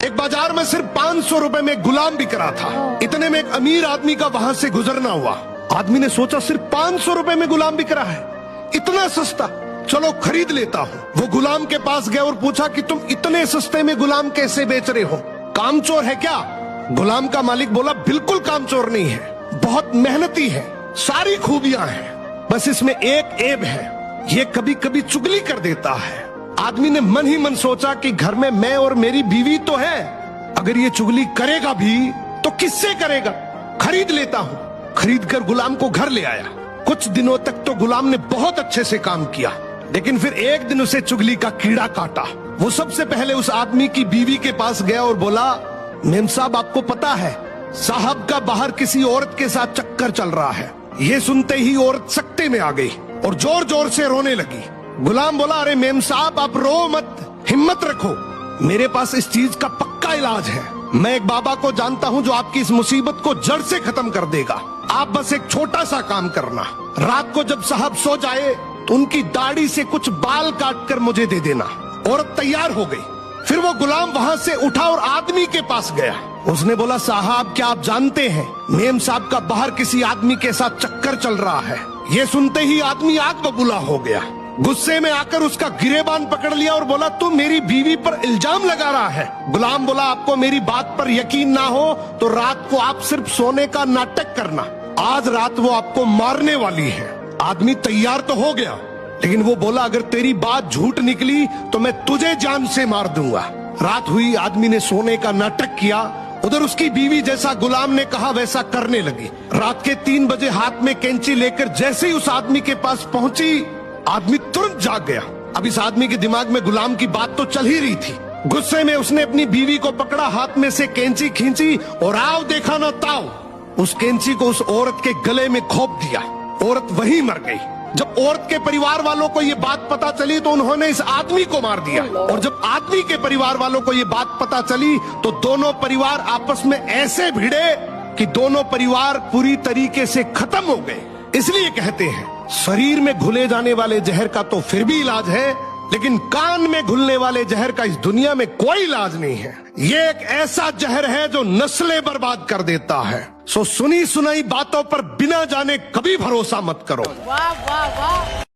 एक बाजार में सिर्फ 500 रुपए में गुलाम बिक रहा था। इतने में एक अमीर आदमी का वहां से गुजरना हुआ। आदमी ने सोचा सिर्फ 500 रुपए में गुलाम बिक रहा है, इतना सस्ता, चलो खरीद लेता हूँ। वो गुलाम के पास गया और पूछा कि तुम इतने सस्ते में गुलाम कैसे बेच रहे हो, कामचोर है क्या? गुलाम का मालिक बोला बिल्कुल कामचोर नहीं है, बहुत मेहनती है, सारी खूबियां हैं, बस इसमें एक ऐब है, ये कभी कभी चुगली कर देता है। आदमी ने मन ही मन सोचा कि घर में मैं और मेरी बीवी तो है, अगर ये चुगली करेगा भी तो किससे करेगा, खरीद लेता हूँ। खरीद कर गुलाम को घर ले आया। कुछ दिनों तक तो गुलाम ने बहुत अच्छे से काम किया, लेकिन फिर एक दिन उसे चुगली का कीड़ा काटा। वो सबसे पहले उस आदमी की बीवी के पास गया और बोला, मेम साहब आपको पता है साहब का बाहर किसी औरत के साथ चक्कर चल रहा है। ये सुनते ही औरत सकते में आ गई और जोर जोर से रोने लगी। गुलाम बोला, अरे मेम साहब आप रो मत, हिम्मत रखो, मेरे पास इस चीज का पक्का इलाज है। मैं एक बाबा को जानता हूँ जो आपकी इस मुसीबत को जड़ से खत्म कर देगा। आप बस एक छोटा सा काम करना, रात को जब साहब सो जाए तो उनकी दाढ़ी से कुछ बाल काट कर मुझे दे देना। औरत तैयार हो गई। फिर वो गुलाम वहां से उठा और आदमी के पास गया। उसने बोला, साहब क्या आप जानते हैं मेम साहब का बाहर किसी आदमी के साथ चक्कर चल रहा है। ये सुनते ही आदमी आग बबूला हो गया। गुस्से में आकर उसका गिरेबान पकड़ लिया और बोला, तू मेरी बीवी पर इल्जाम लगा रहा है। गुलाम बोला, आपको मेरी बात पर यकीन ना हो तो रात को आप सिर्फ सोने का नाटक करना, आज रात वो आपको मारने वाली है। आदमी तैयार तो हो गया, लेकिन वो बोला, अगर तेरी बात झूठ निकली तो मैं तुझे जान से मार दूंगा। रात हुई, आदमी ने सोने का नाटक किया। उधर उसकी बीवी जैसा गुलाम ने कहा वैसा करने लगी। रात के 3 बजे हाथ में कैंची लेकर जैसे ही उस आदमी के पास पहुंची, आदमी तुरंत जाग गया। अब इस आदमी के दिमाग में गुलाम की बात तो चल ही रही थी। गुस्से में उसने अपनी बीवी को पकड़ा, हाथ में से कैंची खींची और आओ देखा ना ताओ, उस कैंची को उस औरत के गले में घोंप दिया। औरत वहीं मर गई। जब औरत के परिवार वालों को ये बात पता चली तो उन्होंने इस आदमी को मार दिया, और जब आदमी के परिवार वालों को ये बात पता चली तो दोनों परिवार आपस में ऐसे भिड़े कि दोनों परिवार पूरी तरीके से खत्म हो गए। इसलिए कहते हैं शरीर में घुले जाने वाले जहर का तो फिर भी इलाज है, लेकिन कान में घुलने वाले जहर का इस दुनिया में कोई इलाज नहीं है। ये एक ऐसा जहर है जो नस्लें बर्बाद कर देता है। सो सुनी सुनाई बातों पर बिना जाने कभी भरोसा मत करो। वाह वाह वाह।